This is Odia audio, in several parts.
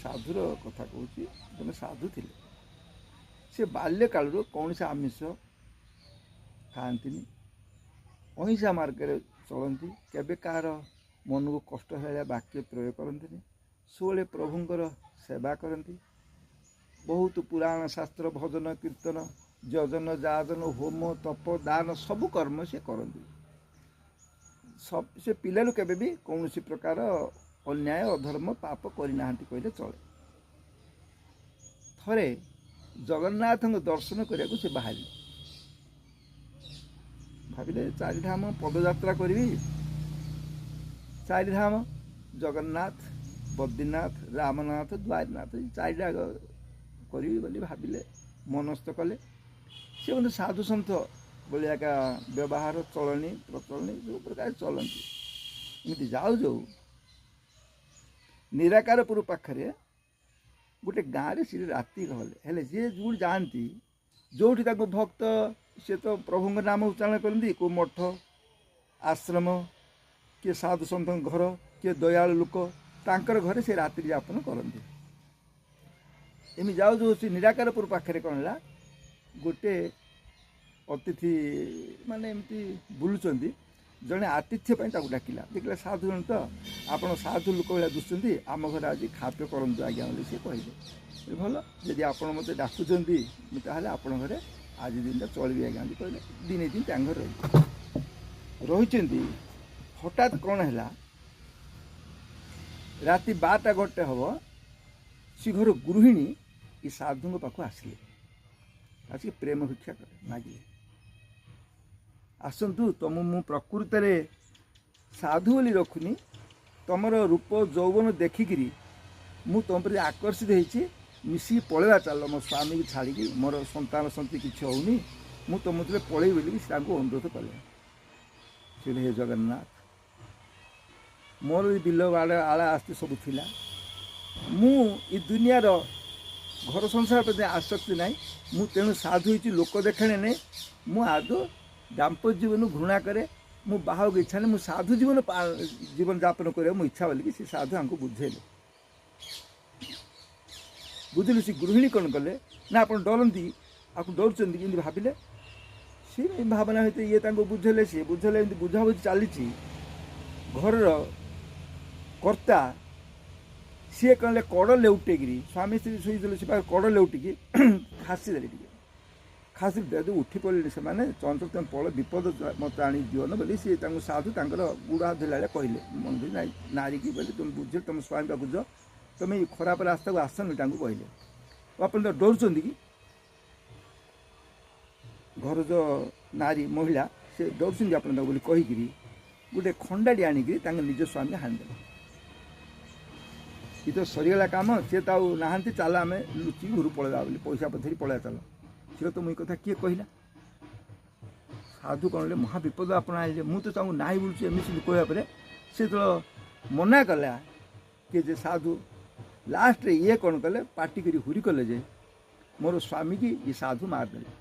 साधुर कथा कहूँ जन साधु थे से बाल्यकाल कौन से आमिष खाती अहिंसा मार्ग चलती केबे कार मन को कष्ट है वाक्य प्रयोग करती सबले प्रभुंर सेवा करती बहुत पुराण शास्त्र भजन कीर्तन यजन जाजन होम तप दान सब कर्म से करती सब से पिलारू केबे भी कौन प्रकार अन्याय अधर्म पाप करना कहले चले थरे जगन्नाथ दर्शन करने से बाहर भाविले चारिधाम पदयात्रा करी चारिधाम जगन्नाथ बद्रीनाथ रामनाथ द्वारनाथ चारिटा करी बोली भाविले मनस्थ कले से मतलब साधु सन्थ बोलिया का व्यवहार चलनी प्रचलनी जो प्रकार चलती एमती जाऊ जाऊ निराकारपुर पाखे गोटे गाँव में सी राति गले जी जो जाती जो भक्त सी तो प्रभु नाम उच्चारण करती को मठ आश्रम किए साधु सन्त घर किए दयालु लोक तांकर घरे से रात्रि यापन करती एम जाऊ जो सी निराकारपुर पाखे कौन है गोटे अतिथि माने एमती बुलुंट जड़े आतिथ्य डाकिला देखला साधु जन तो आप साधु लोक भाया दुष्ट आम घर आज खाद्य करूँ आज्ञा बोली सी कहले भल जदि आप मत डाकुंट ताहले आप घरे आज दिन चलि आज्ञा कहले दिने दिन घर रही हठात कौन है राति 12टा घंटे हम सी घर गृहिणी ये साधु पाख आसिले आसिक प्रेम भिक्षा करे मागिले आसतु तुम मु प्रकृत साधु बोली रखुनी तुमर रूप यौवन देखिकी मु तुम पर आकर्षित होती मिसी पलैया चल मो स्वामी की छाड़ी मोर संतान संति किसी होनी मु तुम पलि बोलिकी अनुरोध कले हे जगन्नाथ मोर बिल आड़े आड़ा आस्ते सब थिला मु ई दुनियार घर संसार प्रति आसक्ति ना मु तेणु साधु होती लोक देखाणे नहीं मु आदौ दाम्पत्य जीवन घृणा करे मु बाहा की इच्छा नहीं मु साधु जीवन जीवन यापन कर इच्छा बोलिकी से साधु हमको बुझेले बुझिलु सी गृहिणी कौन कले ना आप डरती आपको डरुंच कि भाविले सी भावना होते ये बुझेले सी बुझेले एमती बुझाबुझी चली घर कर्ता सी कहले कड़ लेउटेगी स्वामी स्त्री शुई सी कड़ लेउटिकी खासी देले खासी दे उठी पड़े से चंचल तुम पल विपद मत आनी दिवन बोली सी साधु गुड़ हाथ धोला कहले मन नारी की बोली तुम बुझे तुम स्वामी पाक जाओ तुम ये खराब रास्ता को आसन कहले आप डरुंच कि घर जो नारी महिला से डरुंच आप बोली कहीकि गोटे खंडाटी आणिकी निज स्वामी हाणिदेले ये तो सरीगला काम सी तो नहांती चल आम लुचि घर पलैया बोली पैसा पथरी पलैया चल सी तो मुझे कथा किए कहला साधु कौन महाविपद आप आए मुझे तो ना बोलूँ एमती कहपर से तो मना कला कि जे साधु लास्ट ये कौन कले पार्टी करी हुरी कले जे मोर स्वामी की ये साधु मारदेले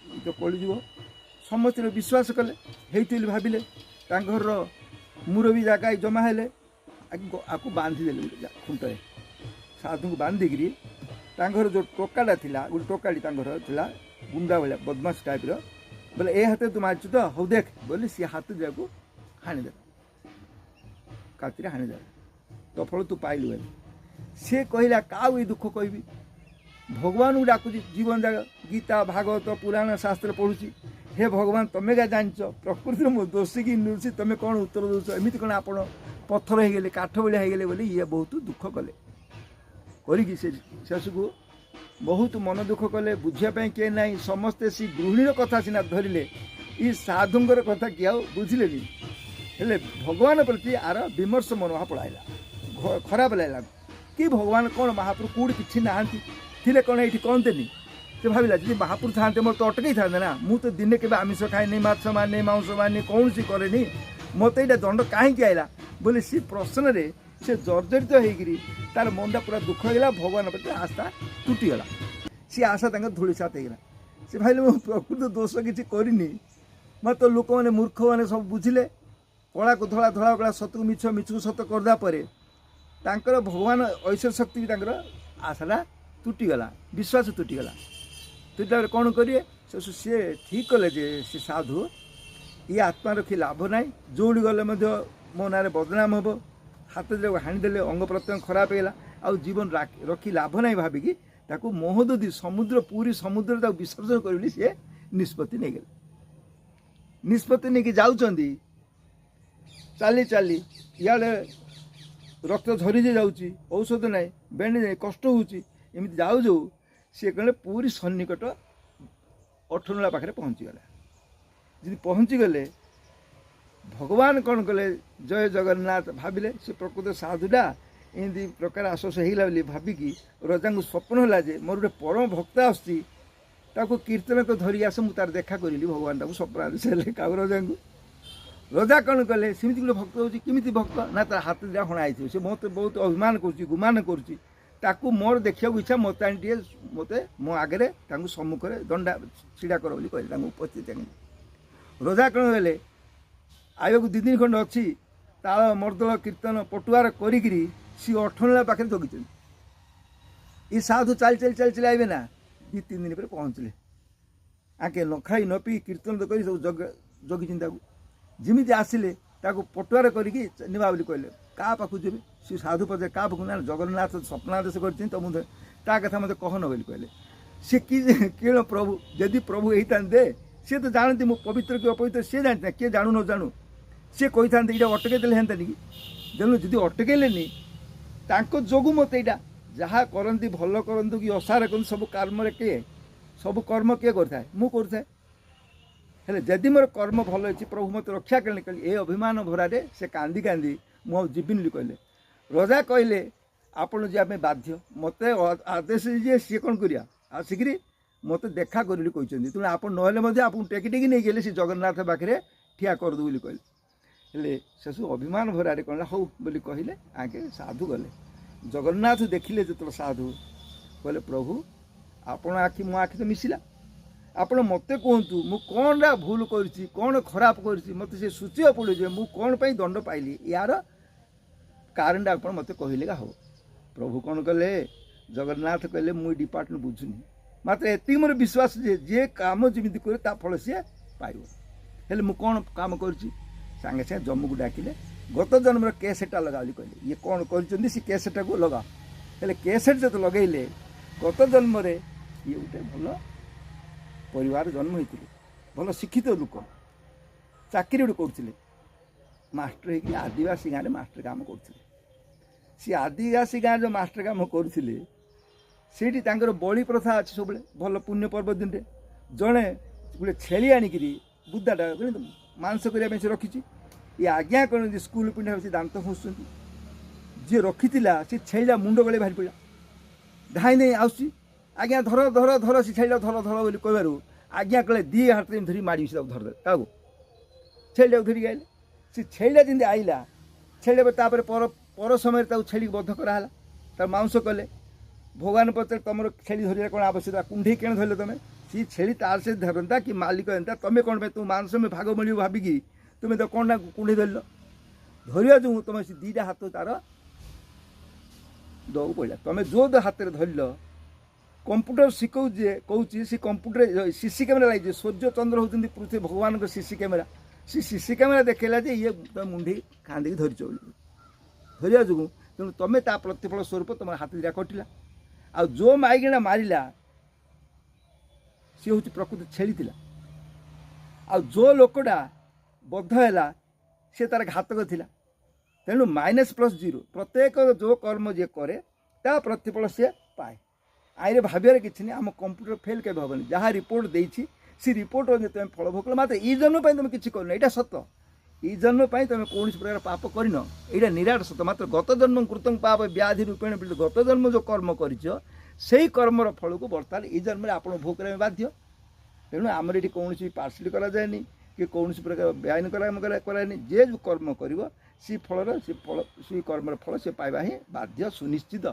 ये तो कलिजुग समस्त विश्वास कले हेतु भाविले घर मुरबी जगह जमा हेले आपको बांधिदेले खुंटे साधु को बांधिकी घर जो टोकाटा था गोटे टोकाटी था गुंडा भाया बदमाश टाइप बोले ए हाथ तू मारचु तो हौ देख बोली सी हाथ जाक हाणीदे काती हाणीदे तो फल तू पाइलु सी कहला का ये दुख कहबी भगवान को डाकुची जीवन जाक गीता भागवत पुराण शास्त्र पढ़ुची हे भगवान तुम्हें क्या जान प्रकृति मो दोषी कि निर्षी तुम्हें कौन उत्तर दौच एमती कौन आप पत्थर हो गले काठ भाया हो गले बोली ये बहुत दुख कले करी शेष को बहुत मन दुख कले बुझापी किए ना समस्ते सी गृहिणी कथा सीना धरले ये साधुंर कथा किए बुझिले हेले भगवान प्रति आर विमर्श मनोभाव पड़ाइला खराब लगला कि भगवान कौन महापुर कौट कि ना थे कौन ये कहते से भाविला जी महापुर था मोर तो अटकई था ना मु तो दिने के आमिष खाए माछ माने मांस माने कौन सी करे मत यहाँ दंड कहीं आईला बोले सी प्रश्न से जर्जरित होकर तार मन पूरा दुख होगा भगवान प्रति आस्था टूटीगला सी आशा धूली सात होगा से भाई मो प्रकृत दोष किसी करनी मत लोक मैंने मूर्ख मैंने सब बुझिले कला को धड़ा धड़ा कला सत को मिछ मिछ को सत करदा परे ତାଙ୍କର ଭଗବାନ ଐଶ୍ୱର ଶକ୍ତି ବି ତାଙ୍କର ଆଶାଟା ତୁଟିଗଲା, ବିଶ୍ୱାସ ତୁଟିଗଲା। ତୁଟିଲା କ'ଣ କରିବେ ସିଏ ଠିକ୍ କଲେ ଯେ ସେ ସାଧୁ ଇଏ ଆତ୍ମା ରଖି ଲାଭ ନାହିଁ, ଯେଉଁଠି ଗଲେ ମଧ୍ୟ ମୋ ନାଁରେ ବଦନାମ ହେବ, ହାତ ଦିଟାକୁ ହାଣିଦେଲେ ଅଙ୍ଗ ପ୍ରତ୍ୟଙ୍ଗ ଖରାପ ହେଇଗଲା, ଆଉ ଜୀବନ ରଖି ଲାଭ ନାହିଁ ଭାବିକି ତାକୁ ମହୋଦଧି ସମୁଦ୍ର ପୁରୀ ସମୁଦ୍ରରେ ତାକୁ ବିସର୍ଜନ କରିବି ବୋଲି ସିଏ ନିଷ୍ପତ୍ତି ନେଇଗଲେ। ନିଷ୍ପତ୍ତି ନେଇକି ଯାଉଛନ୍ତି, ଚାଲି ଚାଲି ଇଆଡ଼େ ରକ୍ତ ଝରିଯାଇ ଯାଉଛି, ଔଷଧ ନାହିଁ, ବେଣ୍ଡ ନାହିଁ, କଷ୍ଟ ହେଉଛି। ଏମିତି ଯାଉ ଯାଉ ସିଏ କହିଲେ ପୁରୀ ସନ୍ନିକଟ ଅଠନଳା ପାଖରେ ପହଞ୍ଚିଗଲା। ଯଦି ପହଞ୍ଚିଗଲେ ଭଗବାନ କ'ଣ କଲେ, ଜୟ ଜଗନ୍ନାଥ ଭାବିଲେ। ସେ ପ୍ରକୃତ ସାଧୁଟା ଏମିତି ପ୍ରକାର ଆଶ୍ୱାସ ହେଇଗଲା ବୋଲି ଭାବିକି ରଜାଙ୍କୁ ସ୍ୱପ୍ନ ହେଲା ଯେ ମୋର ଗୋଟେ ପରମ ଭକ୍ତ ଆସୁଛି, ତାକୁ କୀର୍ତ୍ତନ କରି ଧରିକି ଆସ, ମୁଁ ତାର ଦେଖା କରିଲି। ଭଗବାନ ତାକୁ ସ୍ୱପ୍ନ ଆଦେଶ ହେଲେ କାଉ ରଜାଙ୍କୁ। ରଜା କ'ଣ କଲେ, ସେମିତି ଗୋଟେ ଭକ୍ତ ହେଉଛି, କେମିତି ଭକ୍ତ ନା ତାର ହାତ ଦିଟା ହଣା ହେଇଥିବ, ସେ ମୋତେ ବହୁତ ଅଭିମାନ କରୁଛି, ଗୁମାନ କରୁଛି, ତାକୁ ମୋର ଦେଖିବାକୁ ଇଚ୍ଛା, ମୋତେ ଆଣି ଟିକେ ମୋତେ ମୋ ଆଗରେ ତାଙ୍କୁ ସମ୍ମୁଖରେ ଦଣ୍ଡା ଛିଡ଼ା କର ବୋଲି କହିଲେ। ତାଙ୍କୁ ଉପସ୍ଥିତ ଆଣିଲେ। ରଜା କ'ଣ କଲେ, ଆୟକୁ 2 ଦିନ ଖଣ୍ଡେ ଅଛି, ତାଳ ମର୍ଦ୍ଦଳ କୀର୍ତ୍ତନ ପଟୁଆର କରିକିରି ସିଏ ଅଠନଳା ପାଖରେ ଜଗିଛନ୍ତି। ଏ ସାଧୁ ଚାଲି ଚାଲି ଚାଲି ଚାଲି ଆଇବେ ନା, 2-3 ଦିନ ପରେ ପହଞ୍ଚିଲେ। ଆଙ୍କେ ନ ଖାଇ ନ ପିଇ କୀର୍ତ୍ତନ ତ କରି ସବୁ ଜଗିଛନ୍ତି। ତାକୁ ଯେମିତି ଆସିଲେ ତାକୁ ପଟୁଆର କରିକି ନେବା ବୋଲି କହିଲେ। କାହା ପାଖକୁ ଯିବେ? ସେ ସାଧୁ ପଦେ କାହା ପାଖକୁ ନା, ଜଗନ୍ନାଥ ସ୍ୱପ୍ନାଦେଶ କରିଛନ୍ତି ତ ମୁଁ ତା କଥା ମୋତେ କହନ ବୋଲି କହିଲେ। ସେ କିଣ ପ୍ରଭୁ, ଯଦି ପ୍ରଭୁ ହେଇଥାନ୍ତେ ସିଏ ତ ଜାଣନ୍ତି ମୁଁ ପବିତ୍ର କି ଅପବିତ୍ର, ସିଏ ଜାଣିଥାଏ, କିଏ ଜାଣୁ ନ ଜାଣୁ ସିଏ କହିଥାନ୍ତେ ଏଇଟା ଅଟକେଇ ଦେଲେ ହେନ୍ତାନି କି। ତେଣୁ ଯଦି ଅଟକେଇଲେନି ତାଙ୍କ ଯୋଗୁଁ ମୋତେ ଏଇଟା ଯାହା କରନ୍ତି, ଭଲ କରନ୍ତୁ କି ଅସାର କରନ୍ତୁ, ସବୁ କର୍ମରେ କିଏ, ସବୁ କର୍ମ କିଏ କରିଥାଏ? ମୁଁ କରିଥାଏ। ହେଲେ ଯଦି ମୋର କର୍ମ ଭଲ ଅଛି, ପ୍ରଭୁ ମୋତେ ରକ୍ଷା କଲେ କହିଲେ। ଏ ଅଭିମାନ ଭରାରେ ସେ କାନ୍ଦି କାନ୍ଦି ମୁଁ ଆଉ ଯିବିନି ବୋଲି କହିଲେ। ରଜା କହିଲେ ଆପଣ ଯିବା ପାଇଁ ବାଧ୍ୟ, ମୋତେ ଆଦେଶ ଯିଏ ସିଏ କ'ଣ କରିବା, ଆସିକିରି ମୋତେ ଦେଖା କରିଲି କହିଛନ୍ତି, ତେଣୁ ଆପଣ ନହେଲେ ମଧ୍ୟ ଆପଣଙ୍କୁ ଟେକି ଟେକି ନେଇଗଲେ ସେ ଜଗନ୍ନାଥ ପାଖରେ ଠିଆ କରିଦେବୁ ବୋଲି କହିଲେ। ହେଲେ ସେସବୁ ଅଭିମାନ ଭରାରେ କ'ଣ ହଉ ବୋଲି କହିଲେ। ଆଗେ ସାଧୁ ଗଲେ, ଜଗନ୍ନାଥ ଦେଖିଲେ ଯେତେବେଳେ ସାଧୁ କହିଲେ ପ୍ରଭୁ ଆପଣ ଆଖି ମୋ ଆଖି ତ ମିଶିଲା, ଆପଣ ମୋତେ କୁହନ୍ତୁ ମୁଁ କ'ଣଟା ଭୁଲ କରିଛି, କ'ଣ ଖରାପ କରିଛି, ମୋତେ ସେ ସୂଚିବାକୁ ପଡ଼ିବ ଯେ ମୁଁ କ'ଣ ପାଇଁ ଦଣ୍ଡ ପାଇଲି, ୟାର କାରଣଟା ଆପଣ ମୋତେ କହିଲେ ହେବ। ପ୍ରଭୁ କ'ଣ କଲେ, ଜଗନ୍ନାଥ କହିଲେ ମୁଁ ଏ ଡିପାର୍ଟମେଣ୍ଟ ବୁଝୁନି, ମାତ୍ର ଏତିକି ମୋର ବିଶ୍ୱାସ ଯେ ଯିଏ କାମ ଯେମିତି କରେ ତା ଫଳ ସିଏ ପାଇବ। ହେଲେ ମୁଁ କ'ଣ କାମ କରିଛି? ସାଙ୍ଗେ ସାଙ୍ଗେ ଜମକୁ ଡାକିଲେ, ଗତ ଜନ୍ମର କେସେଟ୍ଟା ଲଗା ବୋଲି କହିଲେ। ଇଏ କ'ଣ କରିଛନ୍ତି ସେ କେସେଟ୍ଟାକୁ ଲଗା। ହେଲେ କେସେଟ୍ ଯେତେ ଲଗେଇଲେ, ଗତ ଜନ୍ମରେ ଇଏ ଗୋଟେ ଭଲ ପରିବାର ଜନ୍ମ ହୋଇଥିଲେ, ଭଲ ଶିକ୍ଷିତ ଲୋକ, ଚାକିରି ଗୋଟେ କରୁଥିଲେ, ମାଷ୍ଟର ହେଇକି ଆଦିବାସୀ ଗାଁରେ ମାଷ୍ଟର କାମ କରୁଥିଲେ। ସେ ଆଦିବାସୀ ଗାଁରେ ଯେଉଁ ମାଷ୍ଟର କାମ କରୁଥିଲେ ସେଇଠି ତାଙ୍କର ବଳି ପ୍ରଥା ଅଛି ସବୁବେଳେ। ଭଲ ପୁଣ୍ୟ ପର୍ବ ଦିନରେ ଜଣେ ଗୋଟେ ଛେଳି ଆଣିକିରି ବୁଦାଟା ମାଂସ କରିବା ପାଇଁ ସେ ରଖିଛି। ଏ ଆଜ୍ଞା କ'ଣ ସ୍କୁଲ ପିଣ୍ଡା ସେ ଦାନ୍ତ ଘଷୁଛନ୍ତି, ଯିଏ ରଖିଥିଲା ସେ ଛେଳିଟା ମୁଣ୍ଡ ଗଳି ବାହାରି ପଡ଼ିଲା, ଧାଇଁ ଧାଇଁ ଆସୁଛି, ଆଜ୍ଞା ଧର ଧର ଧର, ସେ ଛେଳିଟା ଧର ଧର ବୋଲି କହିବାରୁ ଆଜ୍ଞା କହିଲେ 2 ହାତରେ ଧରି ମାଡ଼ି ତାକୁ ଧରିଦେଲେ, କାହାକୁ? ଛେଳିଟାକୁ ଧରିକି ଆଇଲେ। ସେ ଛେଳିଟା ଯେମିତି ଆଇଲା, ଛେଳି ତାପରେ ପର ସମୟରେ ତାକୁ ଛେଳିକି ବଧ କରାହେଲା, ତାର ମାଂସ କଲେ। ଭଗବାନ ପଚାରେ ତମର ଛେଳି ଧରିବା କ'ଣ ଆବଶ୍ୟକତା, କୁଣ୍ଢେଇ କେଣ ଧରିଲ ତମେ? ସେ ଛେଳି ତାର ସେ ଧରନ୍ତା କି ମାଲିକ ଏନ୍ତା, ତମେ କ'ଣ ପାଇଁ ତୁମ ମାଂସ ଭାଗ ମିଳିବ ଭାବିକି ତୁମେ ତ କ'ଣ ନା କୁଣ୍ଢେଇ ଧରିଲ। ଧରିବା ଯୋଗୁଁ ତମେ ସେ 2ଟା ହାତ ତାର ଦେବାକୁ ପଡ଼ିଲା। ତମେ ଯେଉଁ ହାତରେ ଧରିଲ, କମ୍ପ୍ୟୁଟର ଶିଖଉଛି କହୁଛି, ସେ କମ୍ପ୍ୟୁଟର ସିସି କ୍ୟାମେରା ଲାଗିଛି, ସୂର୍ଯ୍ୟ ଚନ୍ଦ୍ର ହେଉଛନ୍ତି ପୃଥିବୀ ଭଗବାନଙ୍କ ସିସି କ୍ୟାମେରା। ସେ ସିସି କ୍ୟାମେରା ଦେଖେଇଲା ଯେ ଇଏ ତମେ ମୁଣ୍ଡେଇ ଖାନ୍ଦିକି ଧରିଛ ବୋଲି। ଧରିବା ଯୋଗୁଁ ତେଣୁ ତମେ ତା ପ୍ରତିଫଳ ସ୍ୱରୂପ ତମର ହାତ 2ଟା କଟିଲା। ଆଉ ଯେଉଁ ମାଇକିଣା ମାରିଲା ସିଏ ହେଉଛି ପ୍ରକୃତ ଛେଳି ଥିଲା, ଆଉ ଯେଉଁ ଲୋକଟା ବଦ୍ଧ ହେଲା ସେ ତାର ଘାତକ ଥିଲା। ତେଣୁ -+0, ପ୍ରତ୍ୟେକ ଯେଉଁ କର୍ମ ଯିଏ କରେ ତା ପ୍ରତିଫଳ ସିଏ ପାଏ। ଆଇରେ ଭାବିବାରେ କିଛି ନାହିଁ, ଆମ କମ୍ପ୍ୟୁଟର ଫେଲ୍ କେବେ ହେବନି। ଯାହା ରିପୋର୍ଟ ଦେଇଛି ସେ ରିପୋର୍ଟ ଅନୁଯାୟୀ ତୁମେ ଫଳ ଭୋଗ କଲ, ମାତ୍ର ଏଇ ଜନ୍ମ ପାଇଁ ତୁମେ କିଛି କରିନ, ଏଇଟା ସତ। ଏଇ ଜନ୍ମ ପାଇଁ ତୁମେ କୌଣସି ପ୍ରକାର ପାପ କରିନ, ଏଇଟା ନିରାଟ ସତ। ମାତ୍ର ଗତ ଜନ୍ମ କୃତଂ ପାପ ବ୍ୟାଧି ରୂପେଣ ପୀଡ଼ିତ, ଗତ ଜନ୍ମ ଯେଉଁ କର୍ମ କରିଛ ସେଇ କର୍ମର ଫଳକୁ ବର୍ତ୍ତମାନ ଏଇ ଜନ୍ମରେ ଆପଣ ଭୋଗ କରିବା ପାଇଁ ବାଧ୍ୟ। ତେଣୁ ଆମର ଏଠି କୌଣସି ପାର୍ସଲି କରାଯାଏନି କି କୌଣସି ପ୍ରକାର ବେଆଇନ କରାଯାଏନି। ଯେ ଯେଉଁ କର୍ମ କରିବ ସେ ଫଳର ସେ କର୍ମର ଫଳ ସେ ପାଇବା ହିଁ ବାଧ୍ୟ, ସୁନିଶ୍ଚିତ।